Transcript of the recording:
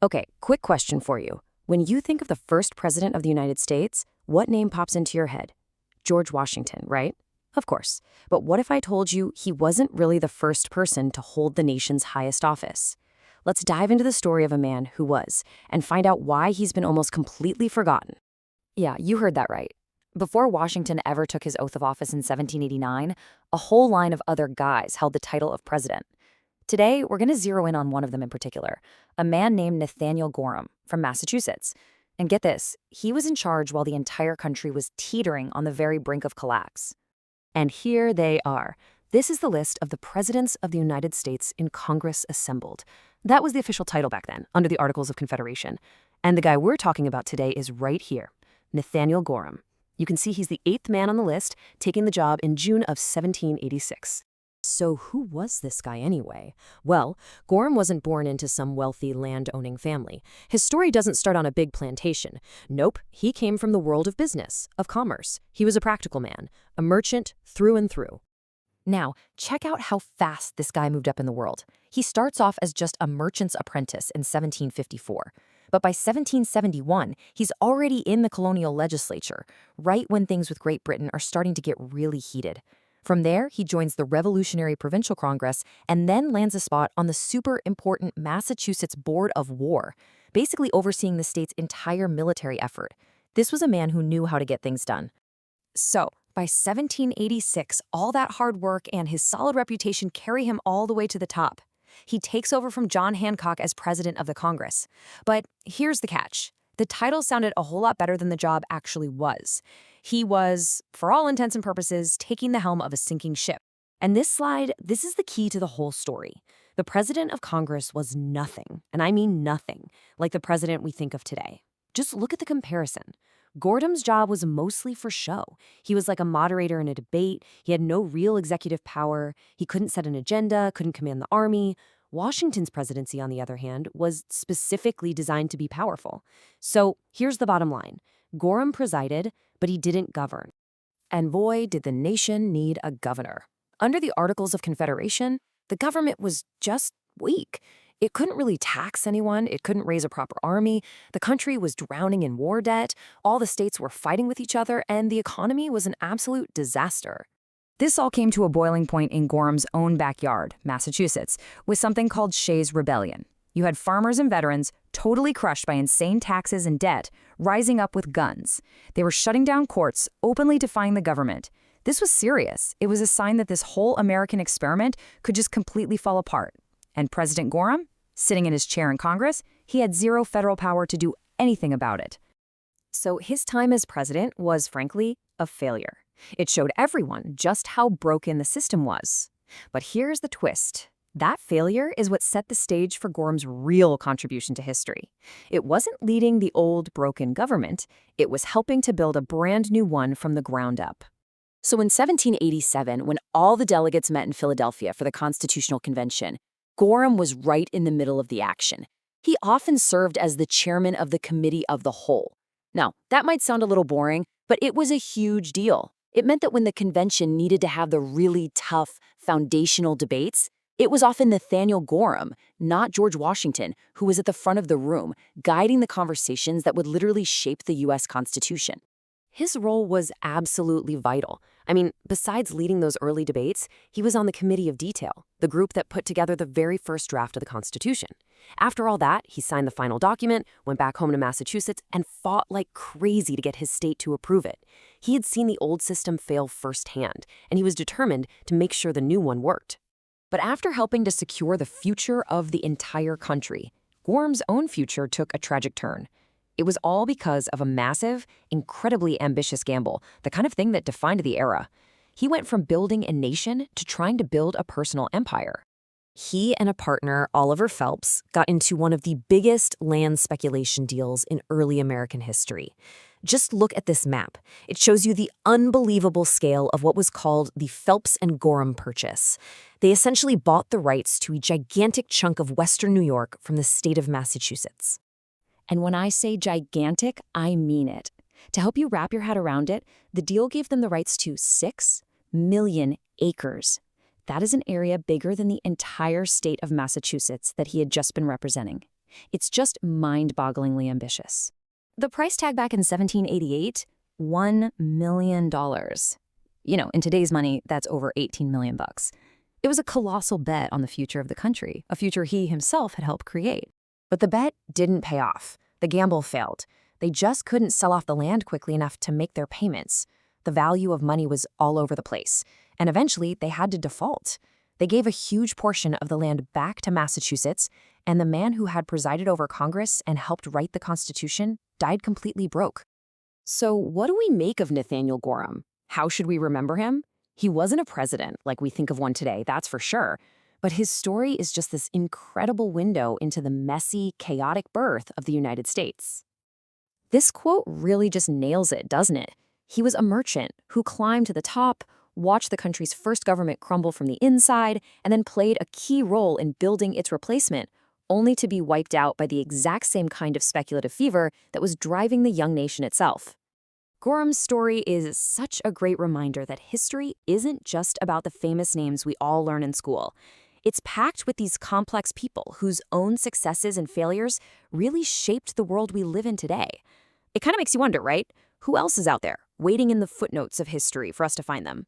Okay, quick question for you. When you think of the first president of the United States, what name pops into your head? George Washington, right? Of course. But what if I told you he wasn't really the first person to hold the nation's highest office? Let's dive into the story of a man who was, and find out why he's been almost completely forgotten. Yeah, you heard that right. Before Washington ever took his oath of office in 1789, a whole line of other guys held the title of president. Today, we're going to zero in on one of them in particular, a man named Nathaniel Gorham from Massachusetts. And get this, he was in charge while the entire country was teetering on the very brink of collapse. And here they are. This is the list of the presidents of the United States in Congress assembled. That was the official title back then, under the Articles of Confederation. And the guy we're talking about today is right here, Nathaniel Gorham. You can see he's the 8th man on the list, taking the job in June of 1786. So who was this guy anyway? Well, Gorham wasn't born into some wealthy land-owning family. His story doesn't start on a big plantation. Nope, he came from the world of business, of commerce. He was a practical man, a merchant through and through. Now, check out how fast this guy moved up in the world. He starts off as just a merchant's apprentice in 1754. But by 1771, he's already in the colonial legislature, right when things with Great Britain are starting to get really heated. From there, he joins the Revolutionary Provincial Congress and then lands a spot on the super important Massachusetts Board of War, basically overseeing the state's entire military effort. This was a man who knew how to get things done. So, by 1786, all that hard work and his solid reputation carry him all the way to the top. He takes over from John Hancock as president of the Congress. But here's the catch. The title sounded a whole lot better than the job actually was. He was, for all intents and purposes, taking the helm of a sinking ship. And this is the key to the whole story. The president of Congress was nothing, and I mean nothing, like the president we think of today. Just look at the comparison. Gorham's job was mostly for show. He was like a moderator in a debate. He had no real executive power. He couldn't set an agenda, couldn't command the army. Washington's presidency, on the other hand, was specifically designed to be powerful. So here's the bottom line. Gorham presided, but he didn't govern. And boy, did the nation need a governor. Under the Articles of Confederation, the government was just weak. It couldn't really tax anyone, it couldn't raise a proper army, the country was drowning in war debt, all the states were fighting with each other, and the economy was an absolute disaster. This all came to a boiling point in Gorham's own backyard, Massachusetts, with something called Shays' Rebellion. You had farmers and veterans, totally crushed by insane taxes and debt, rising up with guns. They were shutting down courts, openly defying the government. This was serious. It was a sign that this whole American experiment could just completely fall apart. And President Gorham, sitting in his chair in Congress, he had zero federal power to do anything about it. So his time as president was, frankly, a failure. It showed everyone just how broken the system was. But here's the twist. That failure is what set the stage for Gorham's real contribution to history. It wasn't leading the old, broken government. It was helping to build a brand new one from the ground up. So in 1787, when all the delegates met in Philadelphia for the Constitutional Convention, Gorham was right in the middle of the action. He often served as the chairman of the Committee of the Whole. Now, that might sound a little boring, but it was a huge deal. It meant that when the convention needed to have the really tough, foundational debates, it was often Nathaniel Gorham, not George Washington, who was at the front of the room, guiding the conversations that would literally shape the U.S. Constitution. His role was absolutely vital. I mean, besides leading those early debates, he was on the Committee of Detail, the group that put together the very first draft of the Constitution. After all that, he signed the final document, went back home to Massachusetts, and fought like crazy to get his state to approve it. He had seen the old system fail firsthand, and he was determined to make sure the new one worked. But after helping to secure the future of the entire country, Gorham's own future took a tragic turn. It was all because of a massive, incredibly ambitious gamble, the kind of thing that defined the era. He went from building a nation to trying to build a personal empire. He and a partner, Oliver Phelps, got into one of the biggest land speculation deals in early American history. Just look at this map. It shows you the unbelievable scale of what was called the Phelps and Gorham Purchase. They essentially bought the rights to a gigantic chunk of western New York from the state of Massachusetts. And when I say gigantic, I mean it. To help you wrap your head around it, the deal gave them the rights to 6 million acres. That is an area bigger than the entire state of Massachusetts that he had just been representing. It's just mind-bogglingly ambitious. The price tag back in 1788, $1 million. In today's money, that's over 18 million bucks. It was a colossal bet on the future of the country, a future he himself had helped create. But the bet didn't pay off. The gamble failed. They just couldn't sell off the land quickly enough to make their payments. The value of money was all over the place, and eventually they had to default. They gave a huge portion of the land back to Massachusetts, and the man who had presided over Congress and helped write the Constitution died completely broke. So what do we make of Nathaniel Gorham? How should we remember him? He wasn't a president like we think of one today, that's for sure. But his story is just this incredible window into the messy, chaotic birth of the United States. This quote really just nails it, doesn't it? He was a merchant who climbed to the top, watched the country's first government crumble from the inside, and then played a key role in building its replacement, only to be wiped out by the exact same kind of speculative fever that was driving the young nation itself. Gorham's story is such a great reminder that history isn't just about the famous names we all learn in school. It's packed with these complex people whose own successes and failures really shaped the world we live in today. It kind of makes you wonder, right? Who else is out there, waiting in the footnotes of history for us to find them?